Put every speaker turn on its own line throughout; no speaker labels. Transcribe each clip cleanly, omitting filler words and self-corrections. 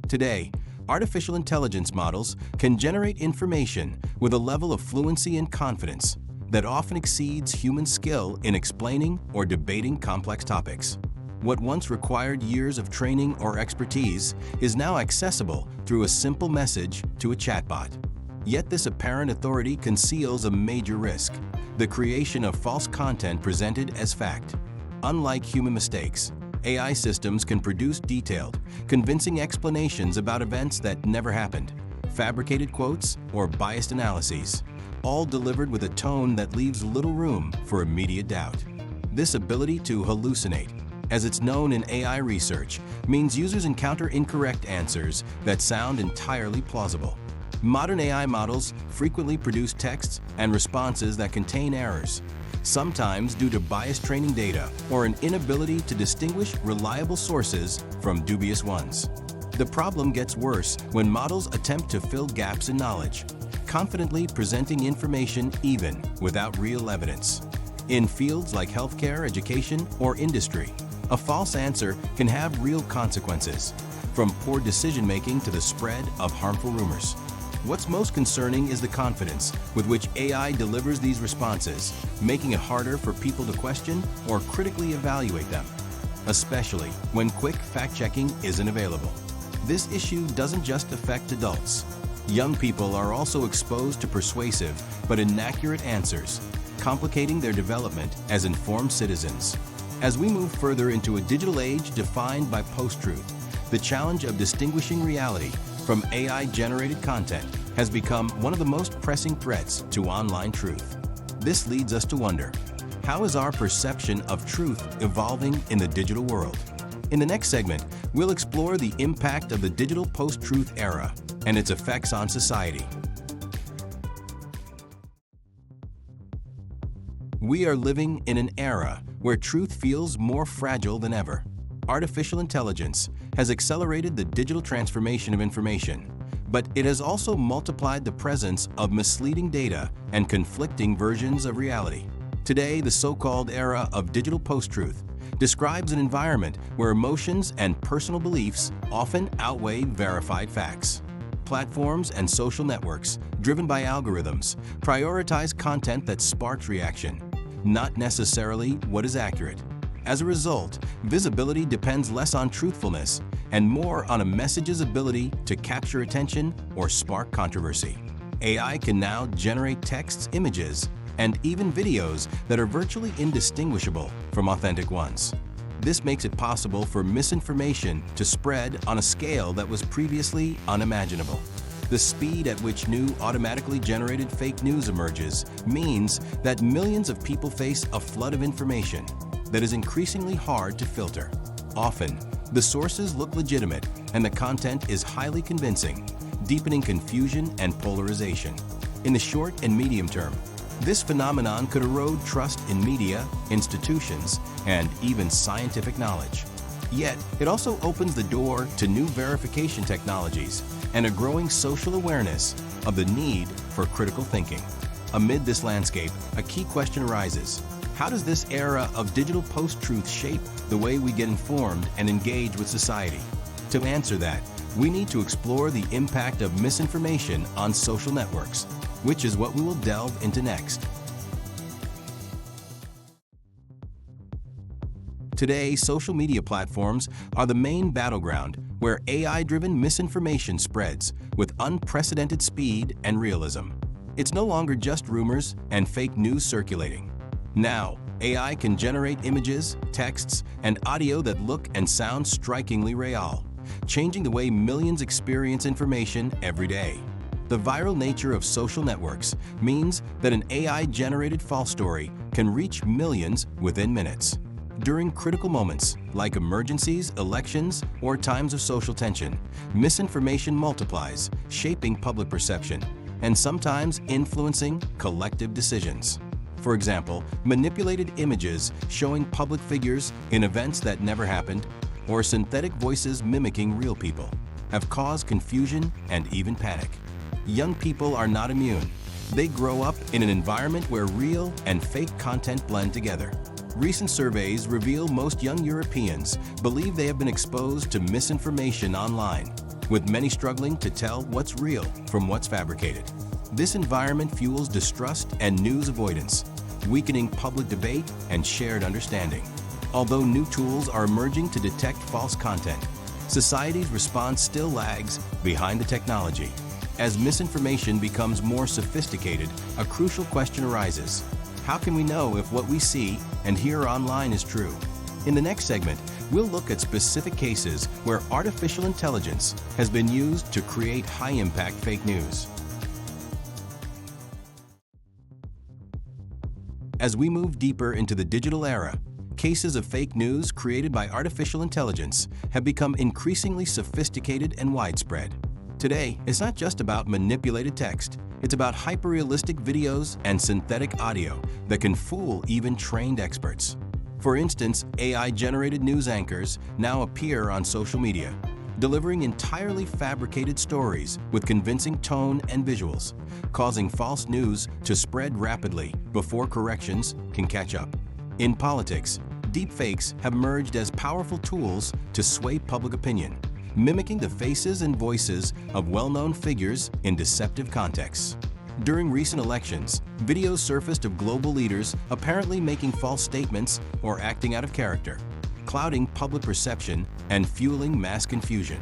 Today, artificial intelligence models can generate information with a level of fluency and confidence that often exceeds human skill in explaining or debating complex topics. What once required years of training or expertise is now accessible through a simple message to a chatbot. Yet this apparent authority conceals a major risk: the creation of false content presented as fact. Unlike human mistakes, AI systems can produce detailed, convincing explanations about events that never happened, fabricated quotes, or biased analyses, all delivered with a tone that leaves little room for immediate doubt. This ability to hallucinate, as it's known in AI research, means users encounter incorrect answers that sound entirely plausible. Modern AI models frequently produce texts and responses that contain errors, sometimes due to biased training data or an inability to distinguish reliable sources from dubious ones. The problem gets worse when models attempt to fill gaps in knowledge, confidently presenting information even without real evidence. In fields like healthcare, education, or industry, a false answer can have real consequences, from poor decision-making to the spread of harmful rumors. What's most concerning is the confidence with which AI delivers these responses, making it harder for people to question or critically evaluate them, especially when quick fact-checking isn't available. This issue doesn't just affect adults. Young people are also exposed to persuasive but inaccurate answers, complicating their development as informed citizens. As we move further into a digital age defined by post-truth, the challenge of distinguishing reality from AI-generated content has become one of the most pressing threats to online truth. This leads us to wonder, how is our perception of truth evolving in the digital world? In the next segment, we'll explore the impact of the digital post-truth era and its effects on society. We are living in an era where truth feels more fragile than ever. Artificial intelligence has accelerated the digital transformation of information, but it has also multiplied the presence of misleading data and conflicting versions of reality. Today, the so-called era of digital post-truth describes an environment where emotions and personal beliefs often outweigh verified facts. Platforms and social networks, driven by algorithms, prioritize content that sparks reaction, not necessarily what is accurate. As a result, visibility depends less on truthfulness and more on a message's ability to capture attention or spark controversy. AI can now generate texts, images, and even videos that are virtually indistinguishable from authentic ones. This makes it possible for misinformation to spread on a scale that was previously unimaginable. The speed at which new automatically generated fake news emerges means that millions of people face a flood of information that is increasingly hard to filter. Often, the sources look legitimate and the content is highly convincing, deepening confusion and polarization. In the short and medium term, this phenomenon could erode trust in media, institutions, and even scientific knowledge. Yet, it also opens the door to new verification technologies and a growing social awareness of the need for critical thinking. Amid this landscape, a key question arises: how does this era of digital post-truth shape the way we get informed and engage with society? To answer that, we need to explore the impact of misinformation on social networks, which is what we will delve into next. Today, social media platforms are the main battleground where AI-driven misinformation spreads with unprecedented speed and realism. It's no longer just rumors and fake news circulating. Now, AI can generate images, texts, and audio that look and sound strikingly real, changing the way millions experience information every day. The viral nature of social networks means that an AI-generated false story can reach millions within minutes. During critical moments, like emergencies, elections, or times of social tension, misinformation multiplies, shaping public perception and sometimes influencing collective decisions. For example, manipulated images showing public figures in events that never happened, or synthetic voices mimicking real people, have caused confusion and even panic. Young people are not immune. They grow up in an environment where real and fake content blend together. Recent surveys reveal most young Europeans believe they have been exposed to misinformation online, with many struggling to tell what's real from what's fabricated. This environment fuels distrust and news avoidance, weakening public debate and shared understanding. Although new tools are emerging to detect false content, society's response still lags behind the technology. As misinformation becomes more sophisticated, a crucial question arises. How can we know if what we see and hear online is true? In the next segment, we'll look at specific cases where artificial intelligence has been used to create high-impact fake news. As we move deeper into the digital era, cases of fake news created by artificial intelligence have become increasingly sophisticated and widespread. Today, it's not just about manipulated text. It's about hyper-realistic videos and synthetic audio that can fool even trained experts. For instance, AI-generated news anchors now appear on social media, delivering entirely fabricated stories with convincing tone and visuals, causing false news to spread rapidly before corrections can catch up. In politics, deepfakes have emerged as powerful tools to sway public opinion, mimicking the faces and voices of well-known figures in deceptive contexts. During recent elections, videos surfaced of global leaders apparently making false statements or acting out of character, clouding public perception and fueling mass confusion.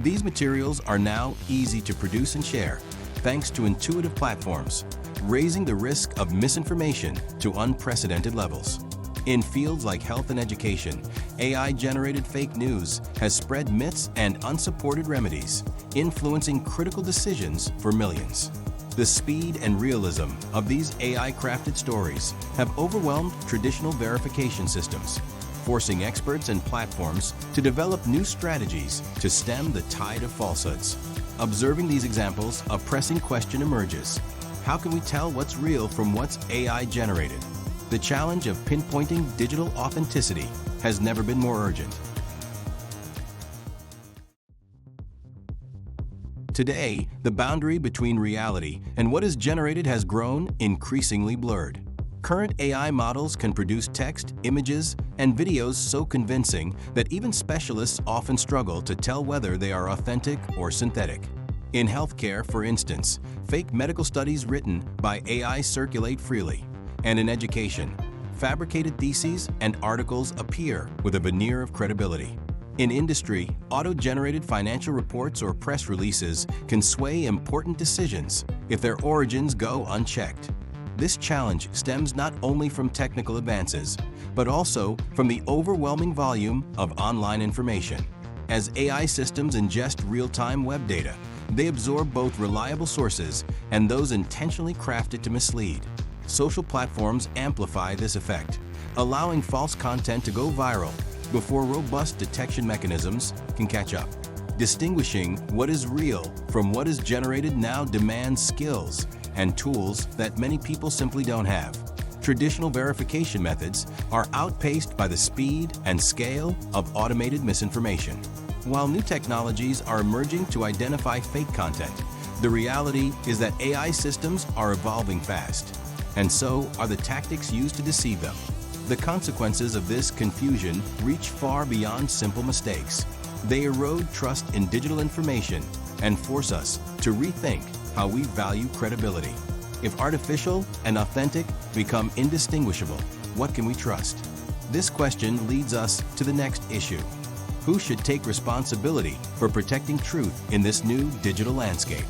These materials are now easy to produce and share, thanks to intuitive platforms, raising the risk of misinformation to unprecedented levels. In fields like health and education, AI-generated fake news has spread myths and unsupported remedies, influencing critical decisions for millions. The speed and realism of these AI-crafted stories have overwhelmed traditional verification systems, forcing experts and platforms to develop new strategies to stem the tide of falsehoods. Observing these examples, a pressing question emerges. How can we tell what's real from what's AI-generated? The challenge of pinpointing digital authenticity has never been more urgent. Today, the boundary between reality and what is generated has grown increasingly blurred. Current AI models can produce text, images, and videos so convincing that even specialists often struggle to tell whether they are authentic or synthetic. In healthcare, for instance, fake medical studies written by AI circulate freely. And in education, fabricated theses and articles appear with a veneer of credibility. In industry, auto-generated financial reports or press releases can sway important decisions if their origins go unchecked. This challenge stems not only from technical advances, but also from the overwhelming volume of online information. As AI systems ingest real-time web data, they absorb both reliable sources and those intentionally crafted to mislead. Social platforms amplify this effect, allowing false content to go viral before robust detection mechanisms can catch up. Distinguishing what is real from what is generated now demands skills and tools that many people simply don't have. Traditional verification methods are outpaced by the speed and scale of automated misinformation. While new technologies are emerging to identify fake content, the reality is that AI systems are evolving fast, and so are the tactics used to deceive them. The consequences of this confusion reach far beyond simple mistakes. They erode trust in digital information and force us to rethink how we value credibility. If artificial and authentic become indistinguishable, what can we trust? This question leads us to the next issue. Who should take responsibility for protecting truth in this new digital landscape?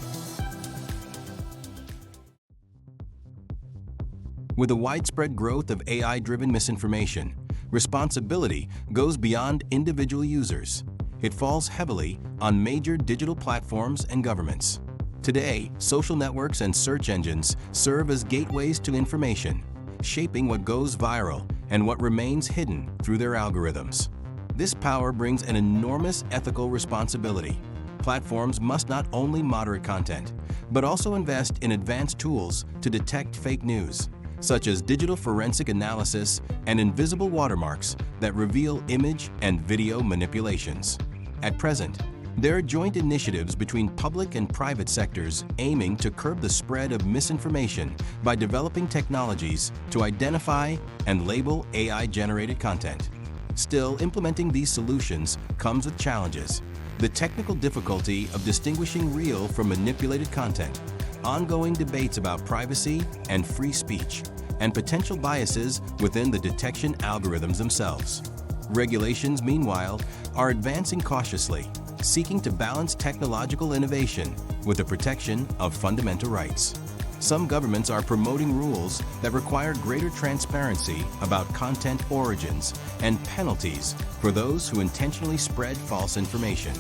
With the widespread growth of AI-driven misinformation, responsibility goes beyond individual users. It falls heavily on major digital platforms and governments. Today, social networks and search engines serve as gateways to information, shaping what goes viral and what remains hidden through their algorithms. This power brings an enormous ethical responsibility. Platforms must not only moderate content, but also invest in advanced tools to detect fake news, such as digital forensic analysis and invisible watermarks that reveal image and video manipulations. At present, There are joint initiatives between public and private sectors aiming to curb the spread of misinformation by developing technologies to identify and label AI-generated content. Still, implementing these solutions comes with challenges. The technical difficulty of distinguishing real from manipulated content, ongoing debates about privacy and free speech, and potential biases within the detection algorithms themselves. Regulations, meanwhile, are advancing cautiously, seeking to balance technological innovation with the protection of fundamental rights. Some governments are promoting rules that require greater transparency about content origins and penalties for those who intentionally spread false information.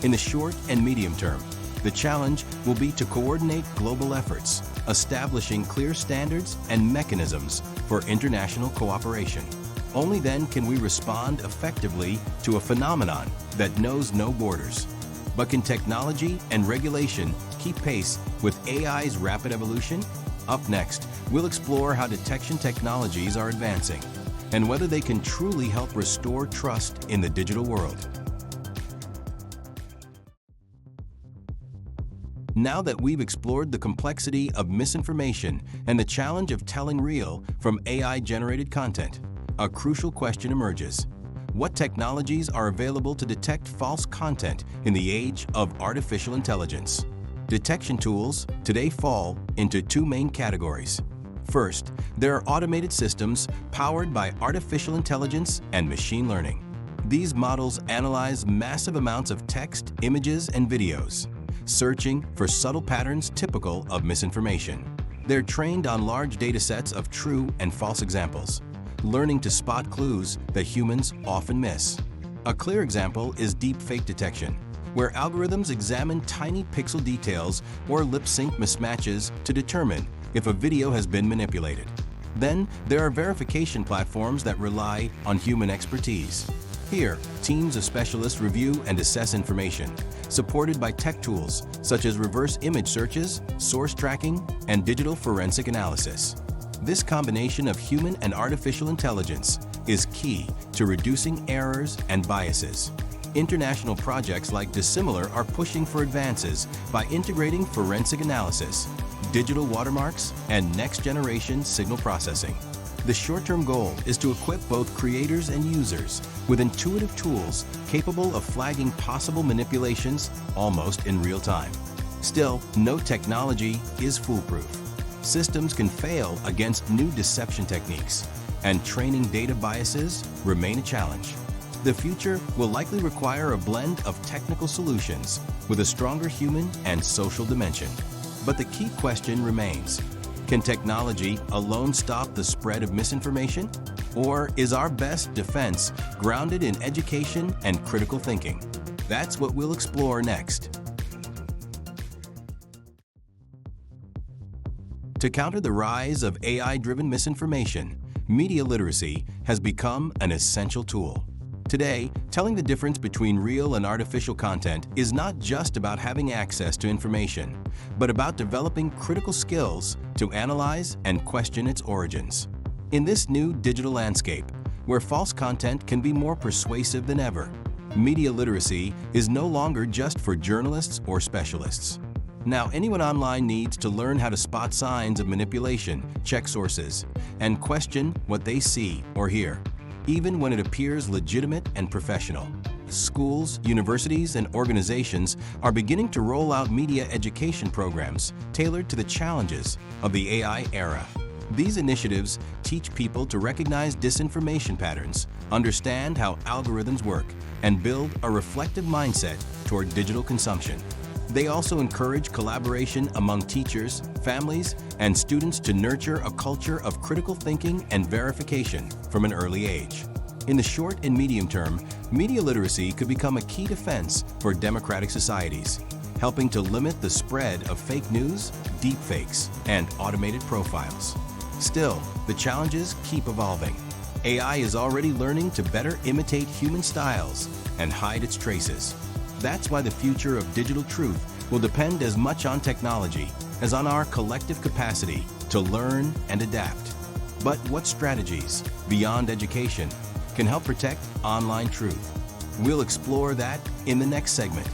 In the short and medium term, the challenge will be to coordinate global efforts, establishing clear standards and mechanisms for international cooperation. Only then can we respond effectively to a phenomenon that knows no borders. But can technology and regulation keep pace with AI's rapid evolution? Up next, we'll explore how detection technologies are advancing and whether they can truly help restore trust in the digital world. Now that we've explored the complexity of misinformation and the challenge of telling real from AI-generated content, a crucial question emerges. What technologies are available to detect false content in the age of artificial intelligence? Detection tools today fall into two main categories. First, there are automated systems powered by artificial intelligence and machine learning. These models analyze massive amounts of text, images, and videos, searching for subtle patterns typical of misinformation. They're trained on large datasets of true and false examples, learning to spot clues that humans often miss. A clear example is deepfake detection, where algorithms examine tiny pixel details or lip-sync mismatches to determine if a video has been manipulated. Then, there are verification platforms that rely on human expertise. Here, teams of specialists review and assess information, supported by tech tools such as reverse image searches, source tracking, and digital forensic analysis. This combination of human and artificial intelligence is key to reducing errors and biases. International projects like Dissimilar are pushing for advances by integrating forensic analysis, digital watermarks, and next-generation signal processing. The short-term goal is to equip both creators and users with intuitive tools capable of flagging possible manipulations almost in real time. Still, no technology is foolproof. Systems can fail against new deception techniques, and training data biases remain a challenge. The future will likely require a blend of technical solutions with a stronger human and social dimension. But the key question remains: can technology alone stop the spread of misinformation? Or is our best defense grounded in education and critical thinking? That's what we'll explore next. To counter the rise of AI-driven misinformation, media literacy has become an essential tool. Today, telling the difference between real and artificial content is not just about having access to information, but about developing critical skills to analyze and question its origins. In this new digital landscape, where false content can be more persuasive than ever, media literacy is no longer just for journalists or specialists. Now, anyone online needs to learn how to spot signs of manipulation, check sources, and question what they see or hear, even when it appears legitimate and professional. Schools, universities, and organizations are beginning to roll out media education programs tailored to the challenges of the AI era. These initiatives teach people to recognize disinformation patterns, understand how algorithms work, and build a reflective mindset toward digital consumption. They also encourage collaboration among teachers, families, and students to nurture a culture of critical thinking and verification from an early age. In the short and medium term, media literacy could become a key defense for democratic societies, helping to limit the spread of fake news, deepfakes, and automated profiles. Still, the challenges keep evolving. AI is already learning to better imitate human styles and hide its traces. That's why the future of digital truth will depend as much on technology as on our collective capacity to learn and adapt. But what strategies, beyond education, can help protect online truth? We'll explore that in the next segment.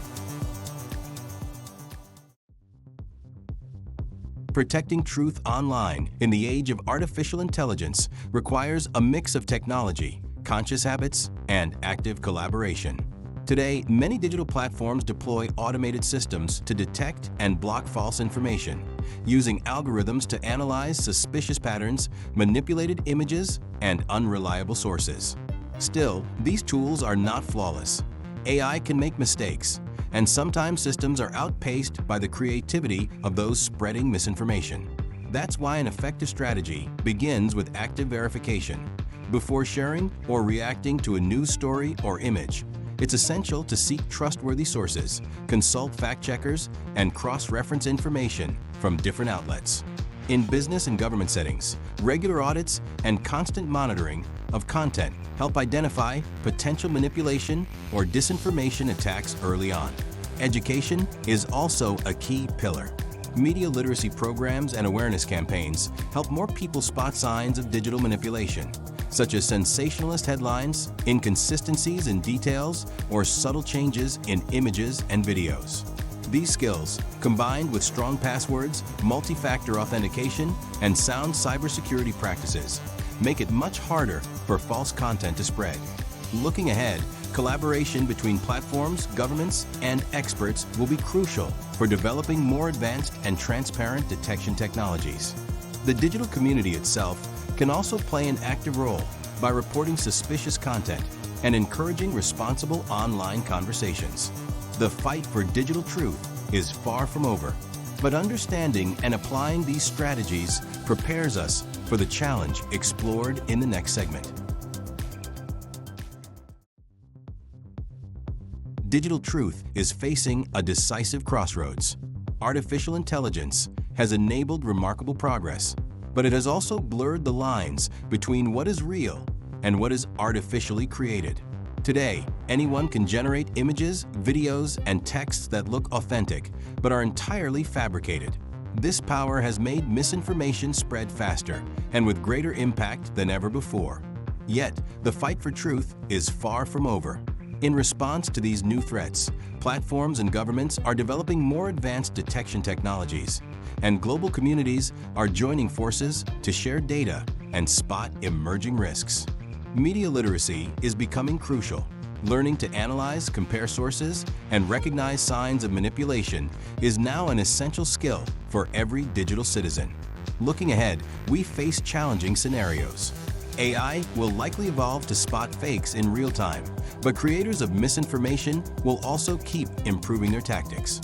Protecting truth online in the age of artificial intelligence requires a mix of technology, conscious habits, and active collaboration. Today, many digital platforms deploy automated systems to detect and block false information, using algorithms to analyze suspicious patterns, manipulated images, and unreliable sources. Still, these tools are not flawless. AI can make mistakes, and sometimes systems are outpaced by the creativity of those spreading misinformation. That's why an effective strategy begins with active verification. Before sharing or reacting to a news story or image, it's essential to seek trustworthy sources, consult fact-checkers, and cross-reference information from different outlets. In business and government settings, regular audits and constant monitoring of content help identify potential manipulation or disinformation attacks early on. Education is also a key pillar. Media literacy programs and awareness campaigns help more people spot signs of digital manipulation, such as sensationalist headlines, inconsistencies in details, or subtle changes in images and videos. These skills, combined with strong passwords, multi-factor authentication, and sound cybersecurity practices, make it much harder for false content to spread. Looking ahead, collaboration between platforms, governments, and experts will be crucial for developing more advanced and transparent detection technologies. The digital community itself can also play an active role by reporting suspicious content and encouraging responsible online conversations. The fight for digital truth is far from over, but understanding and applying these strategies prepares us for the challenge explored in the next segment. Digital truth is facing a decisive crossroads. Artificial intelligence has enabled remarkable progress, but it has also blurred the lines between what is real and what is artificially created. Today, anyone can generate images, videos, and texts that look authentic, but are entirely fabricated. This power has made misinformation spread faster and with greater impact than ever before. Yet, the fight for truth is far from over. In response to these new threats, platforms and governments are developing more advanced detection technologies, and global communities are joining forces to share data and spot emerging risks. Media literacy is becoming crucial. Learning to analyze, compare sources, and recognize signs of manipulation is now an essential skill for every digital citizen. Looking ahead, we face challenging scenarios. AI will likely evolve to spot fakes in real time, but creators of misinformation will also keep improving their tactics.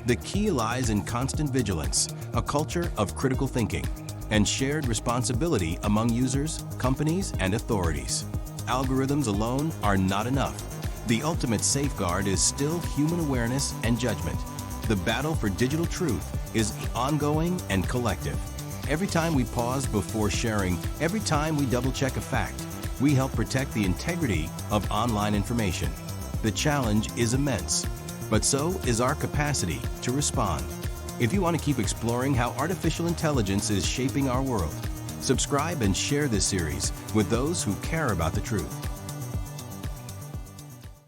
The key lies in constant vigilance, a culture of critical thinking, and shared responsibility among users, companies, and authorities. Algorithms alone are not enough. The ultimate safeguard is still human awareness and judgment. The battle for digital truth is ongoing and collective. Every time we pause before sharing, every time we double-check a fact, we help protect the integrity of online information. The challenge is immense, but so is our capacity to respond. If you want to keep exploring how artificial intelligence is shaping our world, subscribe and share this series with those who care about the truth.